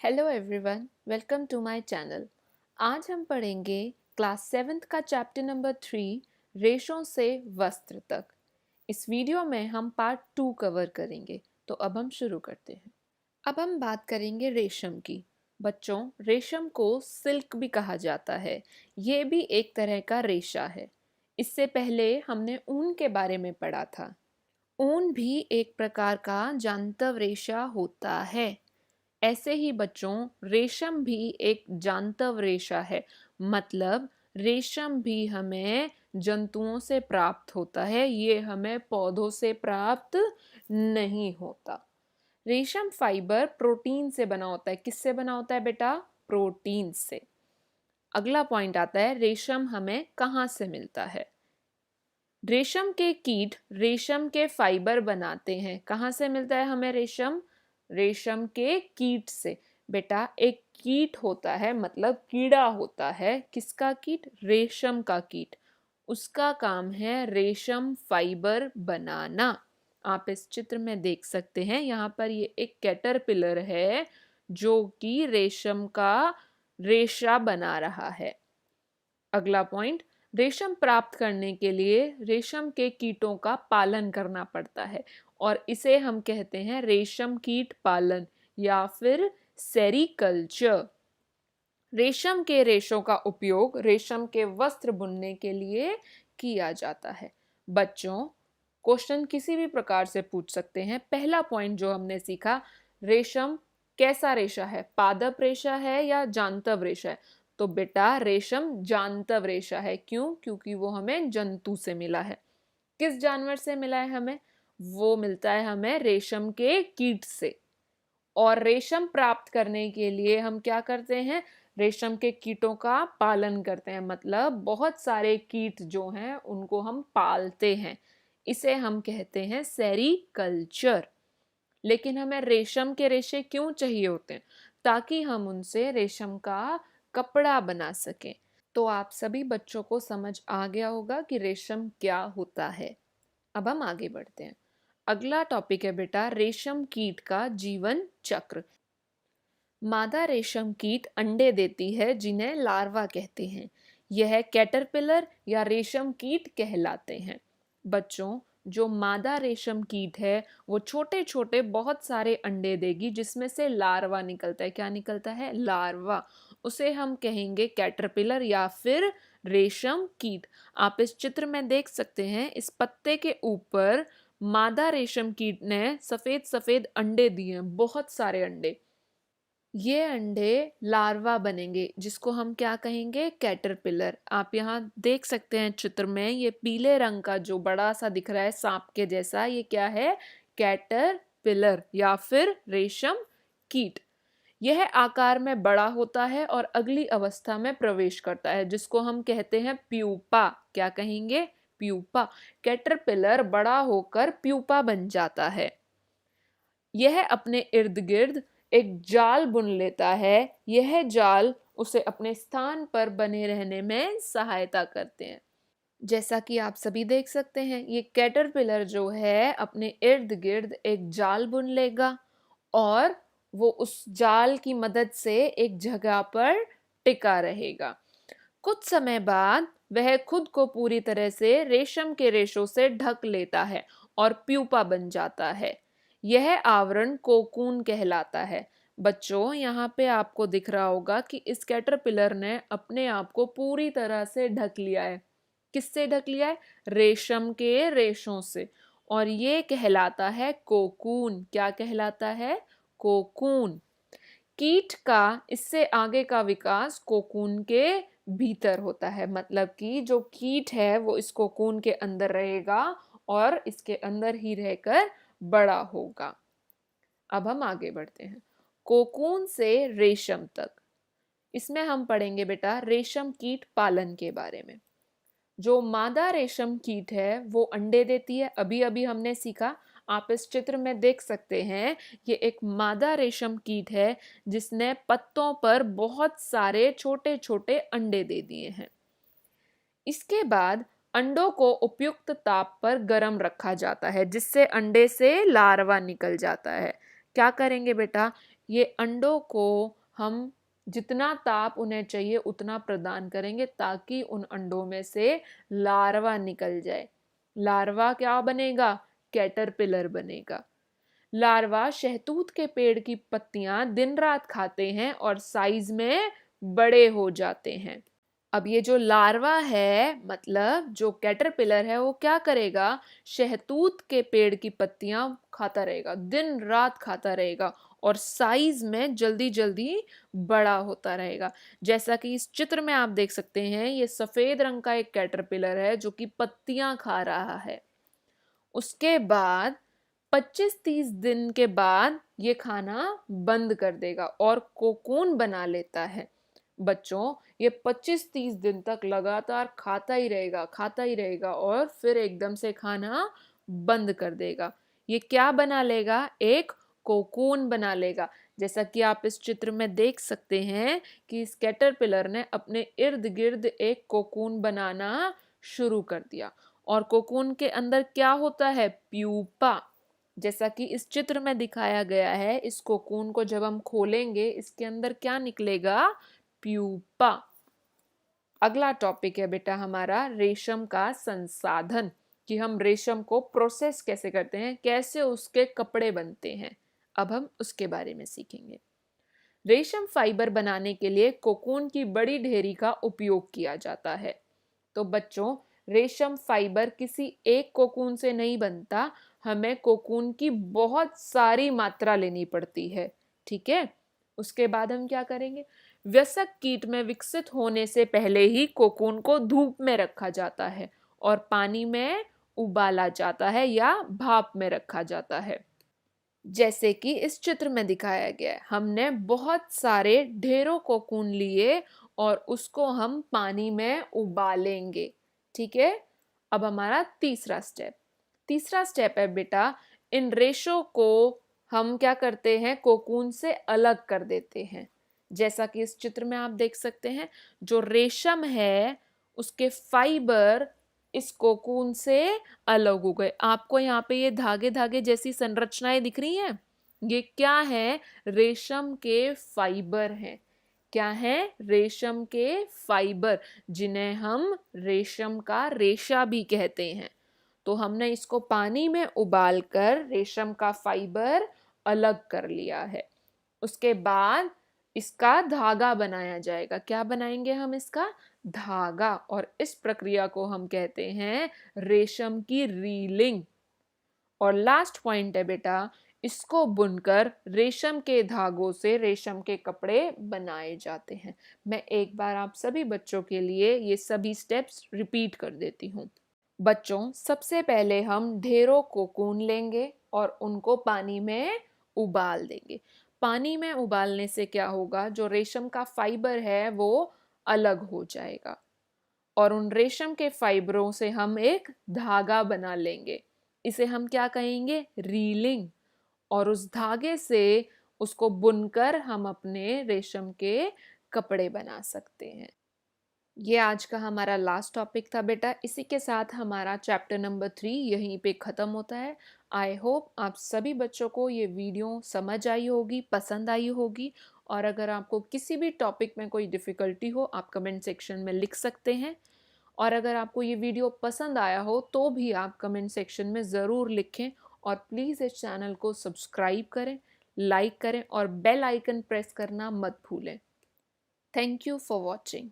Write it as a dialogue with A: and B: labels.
A: Hello everyone, welcome to my channel. आज हम पढ़ेंगे क्लास 7th का चैप्टर नंबर 3 रेशों से वस्त्र तक। इस वीडियो में हम पार्ट 2 कवर करेंगे। तो अब हम शुरू करते हैं। अब हम बात करेंगे रेशम की। बच्चों, रेशम को सिल्क भी कहा जाता है। ये भी एक तरह का रेशा है। इससे पहले हमने ऊन के बारे में पढ़ा था। ऊन भी एक प्रकार का जांतव रेशा होता है। ऐसे ही बच्चों, रेशम भी एक जांतव रेशा है। मतलब रेशम भी हमें जंतुओं से प्राप्त होता है, ये हमें पौधों से प्राप्त नहीं होता। रेशम फाइबर प्रोटीन से बना होता है। किससे बना होता है बेटा? प्रोटीन से। अगला पॉइंट आता है, रेशम हमें कहाँ से मिलता है? रेशम के कीट रेशम के फाइबर बनाते हैं। कहाँ से मिलता है हमें रेशम? रेशम के कीट से। बेटा, एक कीट होता है, मतलब कीड़ा होता है। किसका कीट? रेशम का कीट। उसका काम है रेशम फाइबर बनाना। आप इस चित्र में देख सकते हैं, यहाँ पर ये एक कैटरपिलर है जो कि रेशम का रेशा बना रहा है। अगला पॉइंट, रेशम प्राप्त करने के लिए रेशम के कीटों का पालन करना पड़ता है और इसे हम कहते हैं रेशम कीट पालन या फिर सेरीकल्चर। रेशम के रेशों का उपयोग रेशम के वस्त्र बुनने के लिए किया जाता है। बच्चों, क्वेश्चन किसी भी प्रकार से पूछ सकते हैं। पहला पॉइंट जो हमने सीखा, रेशम कैसा रेशा है? पादप रेशा है या जांतव रेशा है? तो बेटा, रेशम जांतव रेशा है। क्यों? क्योंकि वो हमें जंतु से मिला है। किस जानवर से मिला है हमें? वो मिलता है हमें रेशम के कीट से। और रेशम प्राप्त करने के लिए हम क्या करते हैं? रेशम के कीटों का पालन करते हैं। मतलब बहुत सारे कीट जो हैं उनको हम पालते हैं। इसे हम कहते हैं सेरीकल्चर। लेकिन हमें रेशम के रेशे क्यों चाहिए होते हैं? ताकि हम उनसे रेशम का कपड़ा बना सकें। तो आप सभी बच्चों को समझ आ गया होगा कि रेशम क्या होता है। अब हम आगे बढ़ते हैं। अगला टॉपिक है बेटा, रेशम कीट का जीवन चक्र। मादा रेशम कीट अंडे देती है जिन्हें लार्वा कहते हैं। यह कैटरपिलर या रेशम कीट कहलाते हैं। बच्चों, जो मादा रेशम कीट है वो छोटे छोटे बहुत सारे अंडे देगी जिसमें से लार्वा निकलता है। क्या निकलता है? लार्वा। उसे हम कहेंगे कैटरपिलर या फिर रेशम कीट। आप इस चित्र में देख सकते हैं, इस पत्ते के ऊपर मादा रेशम कीट ने सफेद सफेद अंडे दिए हैं, बहुत सारे अंडे। ये अंडे लार्वा बनेंगे जिसको हम क्या कहेंगे? कैटरपिलर। आप यहाँ देख सकते हैं चित्र में, ये पीले रंग का जो बड़ा सा दिख रहा है सांप के जैसा, ये क्या है? कैटरपिलर या फिर रेशम कीट। यह आकार में बड़ा होता है और अगली अवस्था में प्रवेश करता है जिसको हम कहते हैं प्यूपा। क्या कहेंगे? प्यूपा। कैटरपिलर बड़ा होकर प्यूपा बन जाता है। यह अपने इर्द गिर्द एक जाल बुन लेता है। यह जाल उसे अपने स्थान पर बने रहने में सहायता करते हैं। जैसा कि आप सभी देख सकते हैं, ये कैटरपिलर जो है अपने इर्द गिर्द एक जाल बुन लेगा और वो उस जाल की मदद से एक जगह पर टिका रहेगा। कुछ समय बाद वह खुद को पूरी तरह से रेशम के रेशों से ढक लेता है और प्यूपा बन जाता है। यह आवरण कोकून कहलाता है। बच्चों, यहाँ पे आपको दिख रहा होगा कि इस कैटरपिलर ने अपने आप को पूरी तरह से ढक लिया है। किससे ढक लिया है? रेशम के रेशों से। और ये कहलाता है कोकून। क्या कहलाता है? कोकून। कीट का इससे आगे का विकास कोकून के भीतर होता है। मतलब कि जो कीट है वो इस कोकून के अंदर रहेगा और इसके अंदर ही रहकर बड़ा होगा। अब हम आगे बढ़ते हैं। कोकून से रेशम तक। इसमें हम पढ़ेंगे बेटा रेशम कीट पालन के बारे में। जो मादा रेशम कीट है वो अंडे देती है। अभी अभी हमने सीखा, आप इस चित्र में देख सकते हैं, ये एक मादा रेशम कीट है जिसने पत्तों पर बहुत सारे छोटे छोटे अंडे दे दिए हैं। इसके बाद अंडों को उपयुक्त ताप पर गर्म रखा जाता है जिससे अंडे से लार्वा निकल जाता है। क्या करेंगे बेटा? ये अंडों को हम जितना ताप उन्हें चाहिए उतना प्रदान करेंगे ताकि उन अंडों में से लार्वा निकल जाए। लार्वा क्या बनेगा? कैटरपिलर बनेगा। लार्वा शहतूत के पेड़ की पत्तियां दिन रात खाते हैं और साइज में बड़े हो जाते हैं। अब ये जो लार्वा है, मतलब जो कैटरपिलर है, वो क्या करेगा? शहतूत के पेड़ की पत्तियां खाता रहेगा, दिन रात खाता रहेगा और साइज में जल्दी जल्दी बड़ा होता रहेगा। जैसा कि इस चित्र में आप देख सकते हैं, ये सफेद रंग का एक कैटरपिलर है जो कि पत्तियां खा रहा है। उसके बाद 25-30 दिन के बाद ये खाना बंद कर देगा और कोकून बना लेता है। बच्चों, ये 25-30 दिन तक लगातार खाता ही रहेगा और फिर एकदम से खाना बंद कर देगा। ये क्या बना लेगा? एक कोकून बना लेगा। जैसा कि आप इस चित्र में देख सकते हैं कि इस कैटरपिलर ने अपने इर्द गिर्द एक कोकून बनाना शुरू कर दिया। और कोकून के अंदर क्या होता है? प्यूपा। जैसा कि इस चित्र में दिखाया गया है, इस कोकून को जब हम खोलेंगे, इसके अंदर क्या निकलेगा? प्यूपा। अगला टॉपिक है बेटा हमारा रेशम का संसाधन, कि हम रेशम को प्रोसेस कैसे करते हैं, कैसे उसके कपड़े बनते हैं। अब हम उसके बारे में सीखेंगे। रेशम फाइबर बनाने के लिए कोकून की बड़ी ढेरी का उपयोग किया जाता है। तो बच्चों, रेशम फाइबर किसी एक कोकून से नहीं बनता, हमें कोकून की बहुत सारी मात्रा लेनी पड़ती है। ठीक है। उसके बाद हम क्या करेंगे? वयस्क कीट में विकसित होने से पहले ही कोकून को धूप में रखा जाता है और पानी में उबाला जाता है या भाप में रखा जाता है। जैसे कि इस चित्र में दिखाया गया है, हमने बहुत सारे ढेरों कोकून लिए और उसको हम पानी में उबालेंगे। ठीक है। अब हमारा तीसरा स्टेप है बेटा, इन रेशों को हम क्या करते हैं? कोकून से अलग कर देते हैं। जैसा कि इस चित्र में आप देख सकते हैं, जो रेशम है उसके फाइबर इस कोकून से अलग हो गए। आपको यहाँ पे ये धागे धागे जैसी संरचनाएं दिख रही हैं, ये क्या है? रेशम के फाइबर हैं। क्या है? रेशम के फाइबर, जिन्हें हम रेशम का रेशा भी कहते हैं। तो हमने इसको पानी में उबाल कर रेशम का फाइबर अलग कर लिया है। उसके बाद इसका धागा बनाया जाएगा। क्या बनाएंगे हम? इसका धागा। और इस प्रक्रिया को हम कहते हैं रेशम की रीलिंग। और लास्ट पॉइंट है बेटा, इसको बुनकर रेशम के धागों से रेशम के कपड़े बनाए जाते हैं। मैं एक बार आप सभी बच्चों के लिए ये सभी स्टेप्स रिपीट कर देती हूँ। बच्चों, सबसे पहले हम ढेरों कोकून लेंगे और उनको पानी में उबाल देंगे। पानी में उबालने से क्या होगा? जो रेशम का फाइबर है वो अलग हो जाएगा और उन रेशम के फाइबरों से हम एक धागा बना लेंगे। इसे हम क्या कहेंगे? रीलिंग। और उस धागे से उसको बुनकर हम अपने रेशम के कपड़े बना सकते हैं। ये आज का हमारा लास्ट टॉपिक था बेटा। इसी के साथ हमारा चैप्टर नंबर 3 यहीं पे ख़त्म होता है। आई होप आप सभी बच्चों को ये वीडियो समझ आई होगी, पसंद आई होगी। और अगर आपको किसी भी टॉपिक में कोई डिफ़िकल्टी हो, आप कमेंट सेक्शन में लिख सकते हैं। और अगर आपको ये वीडियो पसंद आया हो तो भी आप कमेंट सेक्शन में ज़रूर लिखें। और प्लीज़ इस चैनल को सब्सक्राइब करें, लाइक करें और बेल आइकन प्रेस करना मत भूलें। Thank you for watching.